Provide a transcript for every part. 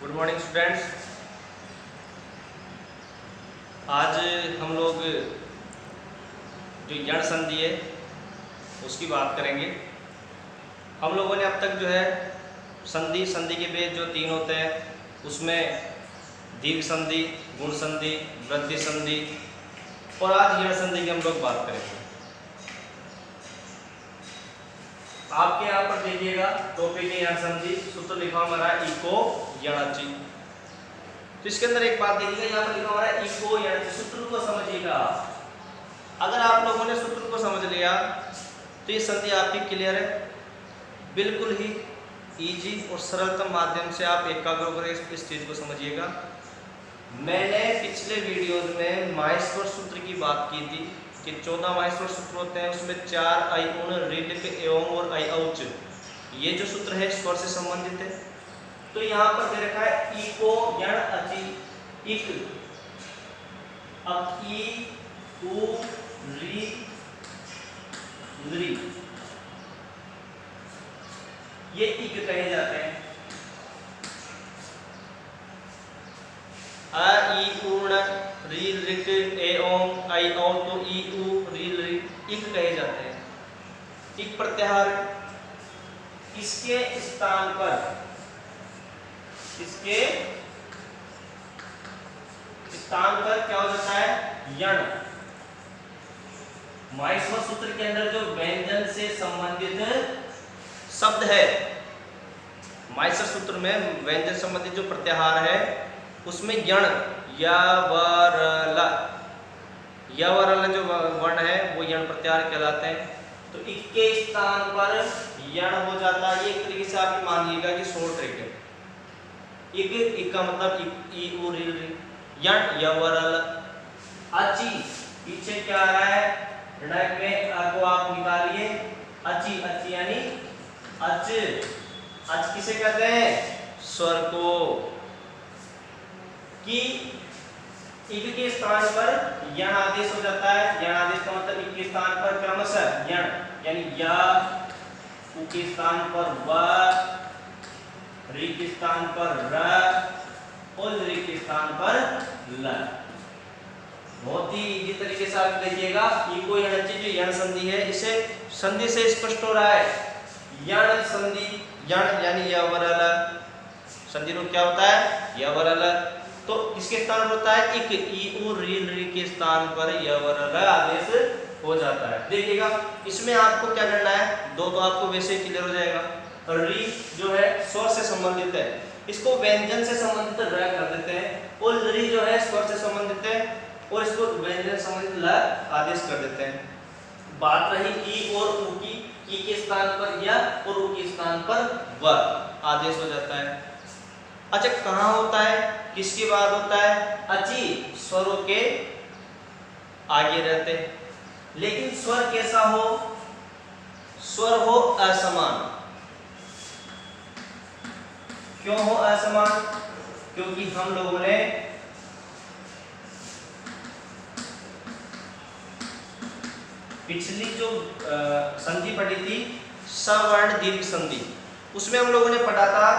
Good morning students. आज हम लोग जो यण संधि है उसकी बात करेंगे। हम लोगों ने अब तक जो है संधि के भेद जो तीन होते हैं उसमें दीर्घ संधि, गुण संधि, वृद्धि संधि और आज यण संधि की हम लोग बात करेंगे। आपके यहाँ पर देखिएगा टॉपिक है यण संधि, सूत्र लिखा हुआ हमारा इको यणचि। तो इसके अंदर एक बात देखिएगा, यहाँ पर लिखा हुआ है इको यणचि। सूत्र को समझिएगा। अगर आप लोगों ने सूत्र को समझ लिया तो ये संधि आपकी क्लियर है, बिल्कुल ही इजी और सरलतम माध्यम से आप एकाग्र होकर इस चीज को समझिएगा। मैंने पिछले वीडियोज में माहेश्वर सूत्र की बात की थी कि 14 माहेश्वर सूत्र होते हैं, उसमें 4 ऐ उण ऋलिक एवं और ऐ औच ये जो सूत्र है स्वर से संबंधित है। तो यहाँ पर दे रखा है इको यणचि इक, अब ई उ री री ये इक कहे जाते हैं। अ ई उण री ऋक ए ओम ऐ औ तो ई उ री री इक कहे जाते हैं। इक प्रत्याहार इसके स्थान पर क्या हो जाता है? यण। माहेश्वर सूत्र के अंदर जो व्यंजन से संबंधित शब्द है, माहेश्वर सूत्र में व्यंजन संबंधित जो प्रत्याहार है उसमें यण यवरल जो वर्ण है वो यण प्रत्याहार कहलाते हैं। तो इक के स्थान पर यण हो जाता है। ये एक तरीके से आप मानिएगा कि शॉर्ट ट्रिक है। इक का मतलब ई उ री री, यण यवरल। अचि पीछे क्या आ रहा है? ऋणात्मक में अ को आप निकालिए, अचि अचि यानी अच। अच किसे कहते हैं? स्वर को। कि इक के स्थान पर यण आदेश हो जाता है। यण आदेश का मतलब इक के स्थान पर क्रमशः यण यानी या, उ के स्थान पर व, री के स्थान पर र और री के स्थान पर ल। बहुत ही इजी तरीके से आप देखिएगा। इको यणचि जो यण संधि है, इसे संधि से स्पष्ट हो रहा है यण संधि। यण यानी यवरल, संधि रूप क्या होता है? यवरल। तो इसके स्थान पर होता है इक, ई उ री री के स्थान पर यवरल आदेश हो जाता है। देखिएगा इसमें आपको क्या करना है, दो तो आपको वैसे ही क्लियर हो जाएगा। री जो है स्वर से संबंधित है, इसको व्यंजन से संबंधित र कर देते हैं, और री जो है स्वर से संबंधित है और इसको व्यंजन संबंधित ल आदेश कर देते हैं। बात रही ई और उ की, ई के स्थान पर य और उ के स्थान पर व आदेश हो जाता है। अच्छा, कहाँ होता है, किसके बाद होता है? अचि स्वरों के आगे रहते हैं। लेकिन स्वर कैसा हो? स्वर हो असमान। क्यों हो असमान? क्योंकि हम लोगों ने पिछली जो संधि पढ़ी थी सवर्ण दीर्घ संधि, उसमें हम लोगों ने पढ़ा था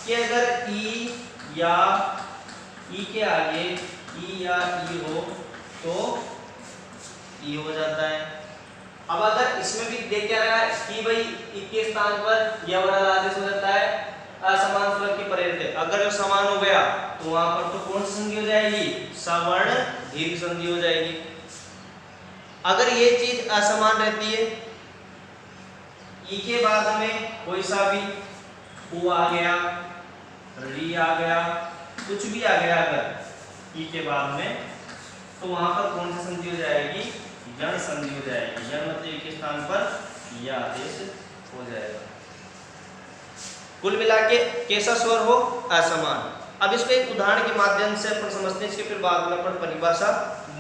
कि अगर ई या ई के आगे ई या ई हो तो ई हो जाता है। अब अगर इसमें भी देख क्या रहा है कि भाई ई के स्थान पर यवरल आदेश हो जाता है असमान स्वर की प्रेरित। अगर जो समान हो गया तो वहां पर तो कौन सी संधि हो जाएगी? सवर्ण दीर्घ संधि हो जाएगी। अगर ये चीज असमान रहती है, ई के बाद हमें कोई सा भी उ आ गया, री आ गया, कुछ भी आ गया अगर ई के बाद में, तो वहां पर कौन सी संधि हो जाएगी? यण संधि हो जाएगी। यण मतलब ई के स्थान पर यह आदेश हो जाएगा। कुल मिला के कैसा स्वर हो? असमान। अब इसको एक उदाहरण के माध्यम से अपन समझते हैं, इसके फिर बाद में अपन परिभाषा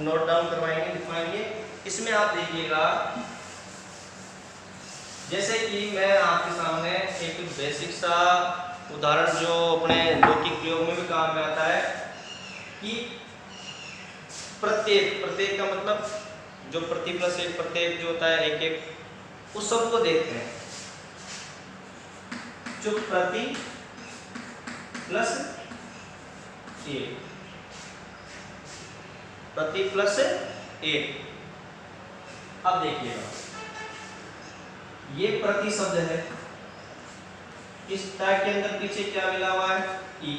नोट डाउन करवाएंगे, लिखवाएंगे। इसमें आप देखिएगा, जैसे कि मैं आपके सामने एक बेसिक सा उदाहरण जो अपने लौकिक प्रयोग में भी काम में आता है कि प्रत्येक का मतलब जो प्रति प्लस एक प्रत्येक जो होता है एक एक, उस सब को देखते हैं। जो प्रति प्लस 1, प्रति प्लस 1। अब देखिएगा ये प्रति शब्द है, इस टैग के अंदर पीछे क्या मिला हुआ है, ई,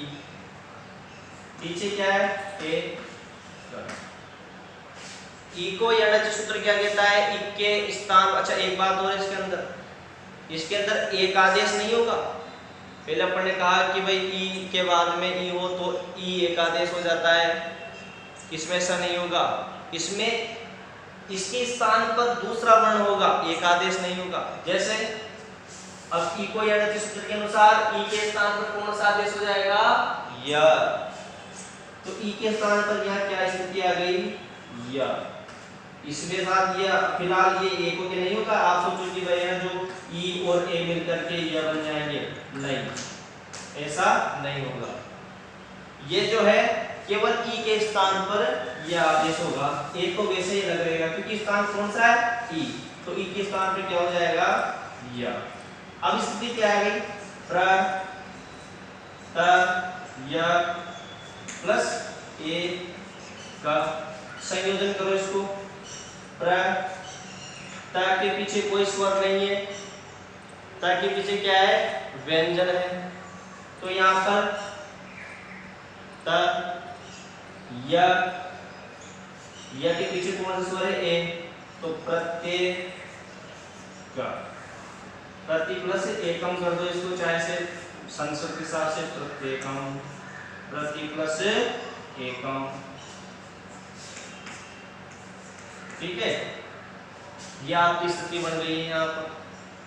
पीछे क्या है, ए। ई को यानी सूत्र क्या कहता है, ई के स्थान, अच्छा एक बात और इसके अंदर एक आदेश नहीं होगा। पहले अपन ने कहा कि भाई ई के बाद में ई हो तो ई एक आदेश हो जाता है, इसमें ऐसा नहीं होगा। इसमें इसके स्थान पर दूसरा वर्ण होगा, एक आदेश नहीं होगा। जैसे अब ई को यानी सूत्र के अनुसार ई के स्थान पर कौन सा आदेश हो जाएगा, य। तो ई के स्थान पर यहाँ क्या स्थिति आ गई, य। इसमें साथ ये फिलहाल ये ए को क्या नहीं होगा। आप सोचो कि भाई यहाँ जो ई और ए मिलकर के य बन जाएंगे, नहीं, ऐसा नहीं होगा। ये जो है केवल ई के स्थान पर यह आदेश होगा, ए को वैसे ही लग रहेगा क्योंकि स्थान कौन सा है, ई। तो ई के स्थान पर क्या हो जाएगा, य। अब स्थिति क्या आ गई, प्र त य प्लस ए का संयोजन करो इसको। प्र त के पीछे कोई स्वर नहीं है, त के पीछे क्या है, व्यंजन है। तो यहाँ पर त य के पीछे कौन सा स्वर है, ए। तो प्रत्यय का प्रति प्लस एकम कर दो इसको, चाहे से संस्कृत के हिसाब से प्रत्येकम, प्रति प्लस एकम, ठीक है। ये आपकी स्थिति बन गई है यहाँ पर,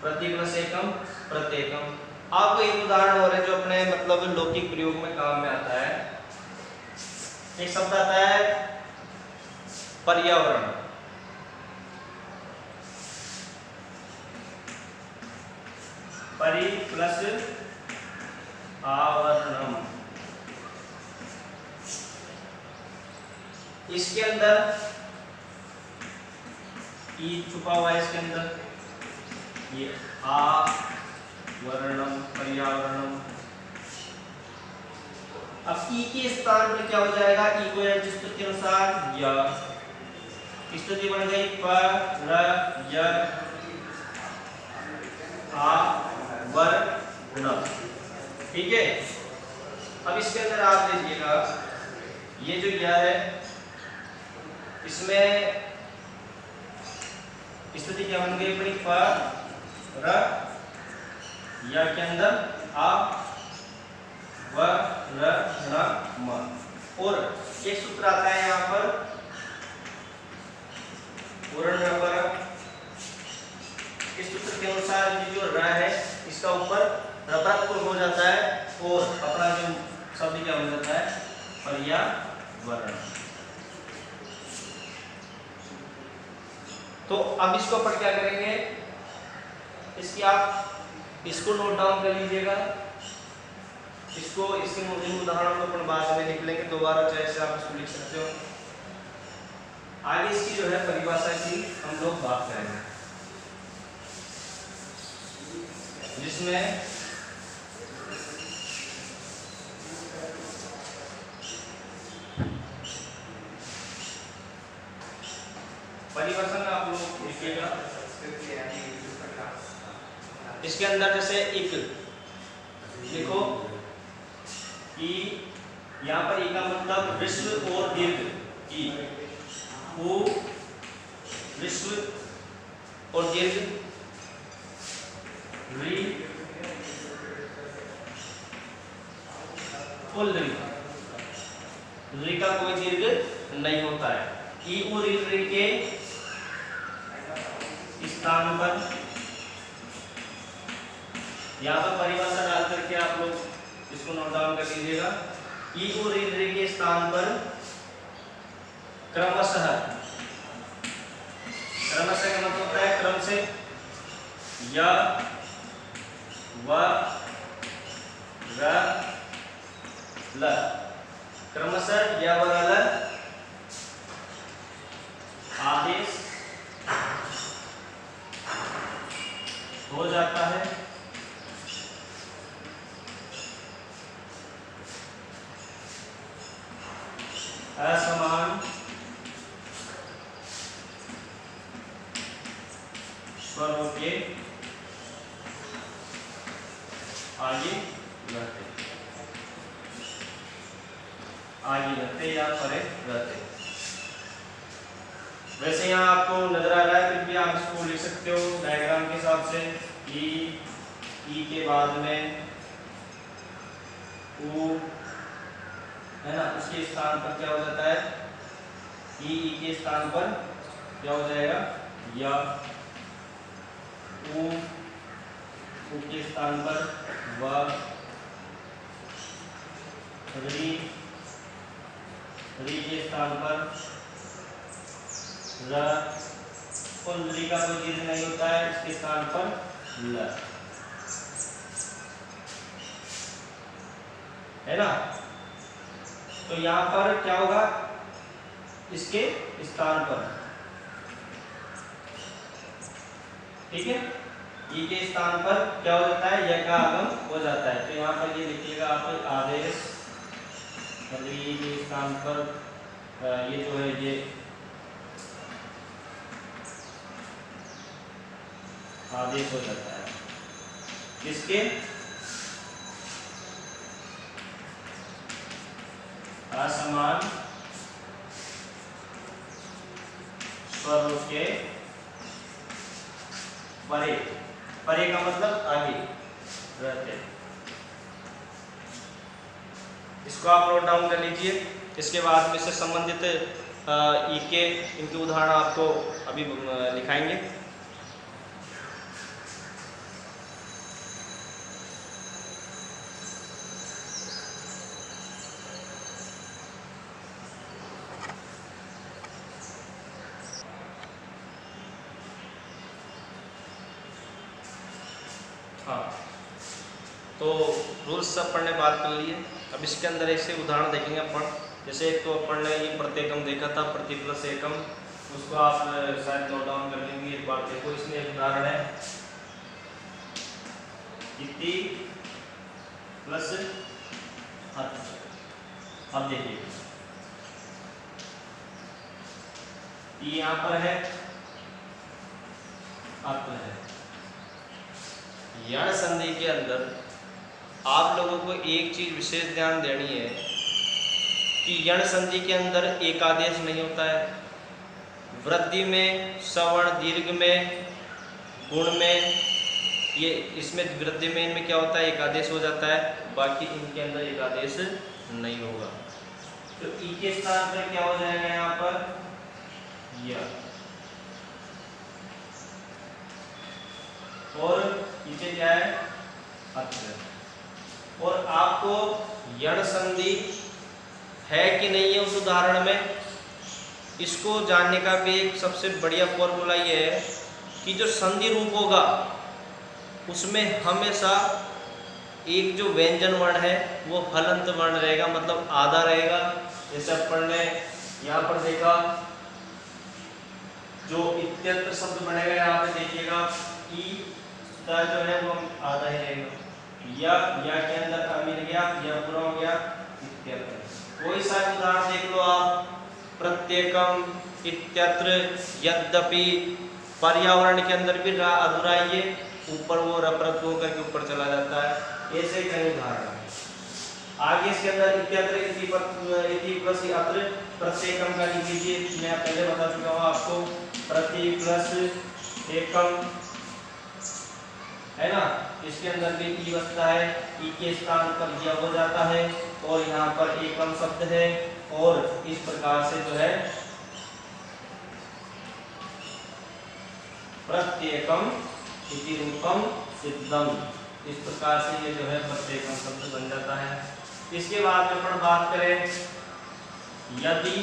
प्रति प्लस एकम प्रत्येकम। आपको एक उदाहरण और है जो अपने मतलब लौकिक प्रयोग में काम में आता है। एक शब्द आता है पर्यावरण, परि प्लस आवरणम। इसके अंदर ई छुपा हुआ है, इसके अंदर ये आवरणम, पर्यावरणम। अब ई के स्थान पे क्या हो जाएगा, ई को जिस के अनुसार य, स्थिति बन गई पर र य आवरणम, ठीक है। अब इसके अंदर आप देखिएगा ये जो य है इसमें स्थिति क्या बन गई अपनी, पर र य के अंदर आ व र न म। और एक सूत्र आता है यहाँ पर पूर्ण पर। इस सूत्र के अनुसार ये जो र है इसका ऊपर रपरत्व हो जाता है और अपना जो शब्द क्या हो जाता है, पर्यावरण। तो अब इसको अपन क्या करेंगे, इसकी आप इसको नोट डाउन कर लीजिएगा। इसको इसके उदाहरण को अपन बाद में लिख लेंगे दोबारा, जैसे आप इसको लिख सकते हो। आगे इसकी जो है परिभाषा की हम लोग बात करेंगे, जिसमें परिभाषा में आप लोग लिखिएगा। इसके अंदर जैसे एक लिखो कि यहाँ पर ई का मतलब विश्व और दीर्घ, ई उ विश्व और दीर्घ री फुल री, री का कोई दीर्घ नहीं होता है। ई और री के स्थान पर यहाँ पर परिभाषा डाल करके आप लोग इसको नोट डाउन कर लीजिएगा। ई और री के स्थान पर क्रमशः, क्रमशः का मतलब होता है क्रम से, या व र ल, क्रमशः या व र आदेश हो जाता है। असमान स्वरों के आगे रहते या परे रहते। वैसे यहाँ आपको नजर आ रहा है, फिर भी आप इसको लिख सकते हो डायग्राम के हिसाब से। ई के बाद में ऊ है ना, उसके स्थान पर क्या हो जाता है, ई के स्थान पर क्या हो जाएगा, या ऊ के स्थान पर व, री के स्थान पर र, री का कोई चिन्ह नहीं होता है, इसके स्थान पर ल, है ना। तो यहां पर क्या होगा, इसके स्थान पर, ठीक है, ई के स्थान पर क्या हो जाता है, य का आगम हो जाता है। तो यहाँ पर ये लिखिएगा आप आदेश, मतलब ई के स्थान पर ये जो है ये आदेश हो जाता है, किसके, असमान स्वरों के परे, परे का मतलब आगे रहते। इसको आप नोट डाउन कर लीजिए। इसके बाद में से संबंधित ई के इनके उदाहरण आपको अभी लिखाएंगे। हाँ, तो रूल्स सब पढ़ने बात कर लिए। अब इसके अंदर ऐसे उदाहरण देखेंगे अपन। जैसे एक तो अपन ने ये प्रत्येकम देखा था, प्रति प्लस एकम, उसको आप शायद नोट डाउन कर लेंगे। एक बार देखो, इसमें एक उदाहरण है इति प्लस अत। अब देखिए यहाँ पर है अत है। यण संधि के अंदर आप लोगों को एक चीज विशेष ध्यान देनी है कि यण संधि के अंदर एक आदेश नहीं होता है। वृद्धि में, सवर्ण, दीर्घ में, गुण में, ये इसमें वृद्धि में इनमें क्या होता है, एक आदेश हो जाता है। बाकी इनके अंदर एक आदेश नहीं होगा। तो ई के स्थान पर क्या हो जाएगा यहाँ पर, या, और नीचे क्या है, अत्र। और आपको यण संधि है कि नहीं है उस उदाहरण में, इसको जानने का भी एक सबसे बढ़िया फॉर्मूला ये है कि जो संधि रूप होगा उसमें हमेशा एक जो व्यंजन वर्ण है वो हलंत वर्ण रहेगा, मतलब आधा रहेगा। जैसे अपन ने यहाँ पर देखा, जो इत्यत्र शब्द बनेगा यहाँ पे देखिएगा, ई का जो है वो आधा ही रहेगा। या के अंदर का मिल गया, या पूरा हो गया इत्यत्र। कोई सा उदाहरण देख लो आप, प्रत्येकम, इत्यत्र, यद्यपि, पर्यावरण के अंदर भी अधूरा ये ऊपर वो रप्रत होकर के ऊपर चला जाता है। ऐसे कई उदाहरण आगे इसके अंदर इत्यत्र, इति प्लस अत्र, प्रत्येकम का लिख लीजिए। मैं पहले बता चुका हूँ आपको, प्रति प्लस एकम है ना, इसके अंदर भी ई बचता है, ई के स्थान पर यह हो जाता है, और यहाँ पर एकम शब्द है। और इस प्रकार से जो है प्रत्येकम इति रूपम सिद्धम, इस प्रकार से ये जो है प्रत्येकम शब्द बन जाता है। इसके बाद में अपन बात करें यदि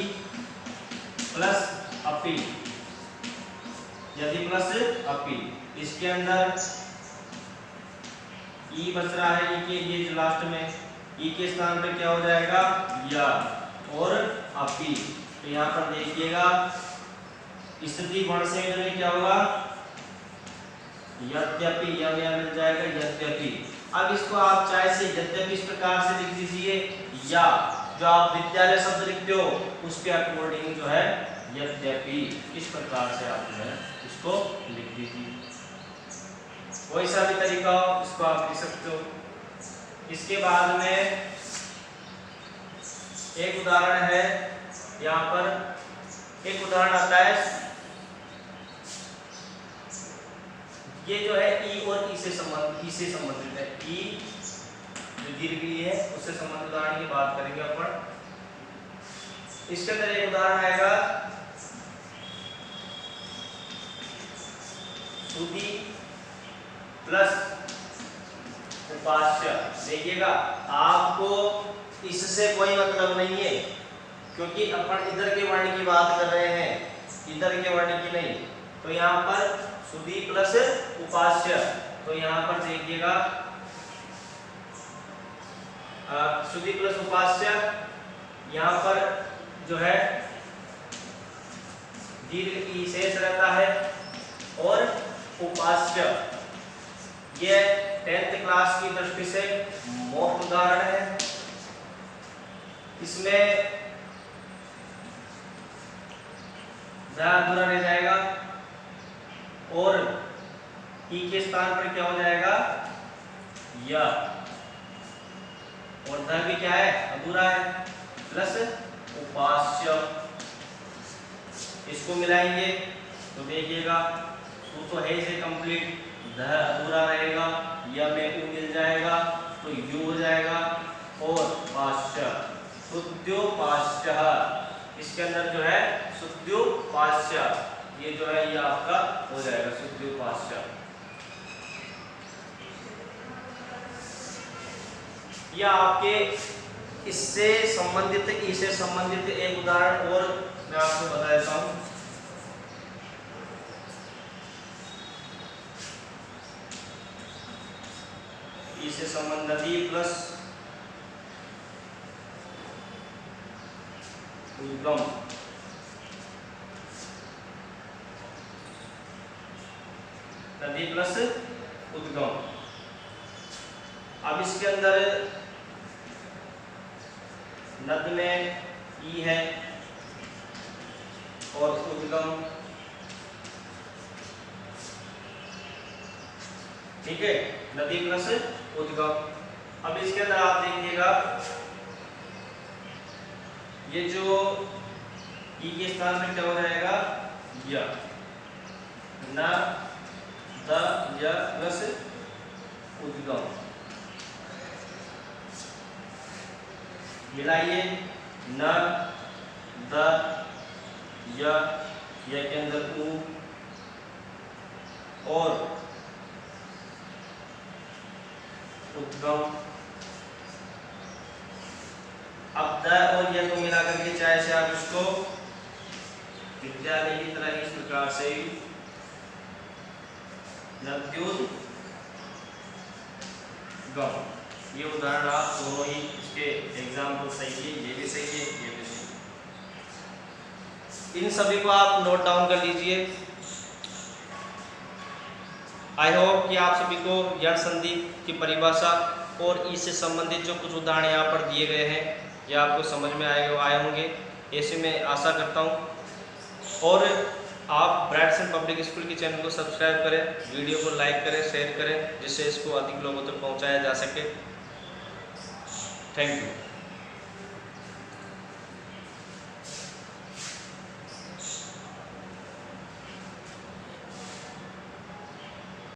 प्लस अपि, यदि प्लस अपि, इसके अंदर ई बच रहा है, ई के ये जो लास्ट में, ई के स्थान पे क्या हो जाएगा, या, और अपि। तो यहाँ पर देखिएगा स्थिति वर्ण से में क्या होगा, यद्यपि, यह मिल जाएगा यद्यपि। अब इसको आप चाहे से यद्यपि इस प्रकार से लिख दीजिए, या जो आप विद्यालय शब्द लिखते हो उसके अकॉर्डिंग जो है यद्यपि इस प्रकार से आप जो है इसको लिख दीजिए। कोई सा भी तरीका हो इसको आप लिख सकते हो। इसके बाद में एक उदाहरण है, यहाँ पर एक उदाहरण आता है, ये जो है ई और ई से संबंधित है। ई जो दीर्घ ई है उससे संबंधित उदाहरण की बात करेंगे अपन। इसके अंदर एक उदाहरण आएगा सुधी प्लस उपास्य। देखिएगा आपको इससे कोई मतलब नहीं है क्योंकि अपन इधर के वर्ण की बात कर रहे हैं, इधर के वर्ण की नहीं। तो यहाँ पर सुधी प्लस उपास्य, तो यहाँ पर देखिएगा सुधी प्लस उपास्य, यहाँ पर जो है दीर्घ ई शेष रहता है और उपास्य ये 10th क्लास की दृष्टि से मोस्ट उदाहरण है। इसमें अधूरा रह जाएगा और ई के स्थान पर क्या हो जाएगा या, और ध भी क्या है अधूरा है, प्लस उपास्य। इसको मिलाएंगे तो देखिएगा सू तो है इसे कंप्लीट, ध अधूरा रहेगा, या में उ मिल जाएगा तो यू हो जाएगा और पाश्य शुद्ध्योपास्य। इसके अंदर जो है शुद्ध्योपास्य, ये जो है ये आपका हो जाएगा शुद्ध्योपास्य। या आपके इससे संबंधित इससे संबंधित एक उदाहरण और मैं आपको बता देता हूं। इससे संबंध नदी प्लस उद्गम, नदी प्लस उद्गम। अब इसके अंदर नद में ई है और उद्गम, ठीक है, नदी प्लस उद्गम। अब इसके अंदर आप देखिएगा ये जो ई के स्थान में क्या हो जाएगा या, न द या प्लस उद्गम, मिलाइए न द या के अंदर उ और उद्गम। अब द और य को मिला करके चाहे से आप इसको विद्यालय की तरह इस प्रकार से नद्योद्गम, ये उदाहरण आप दोनों ही इसके एग्जाम को सही है, ये भी सही है, ये भी सही है। इन सभी को आप नोट डाउन कर लीजिए। आई होप कि आप सभी को यण संधि की परिभाषा और इससे संबंधित जो कुछ उदाहरण यहाँ पर दिए गए हैं ये आपको समझ में आए होंगे, ऐसे मैं आशा करता हूँ। और आप ब्राइटसन पब्लिक स्कूल के चैनल को सब्सक्राइब करें, वीडियो को लाइक करें, शेयर करें, जिससे इसको अधिक लोगों तक पहुँचाया जा सके। Thank you.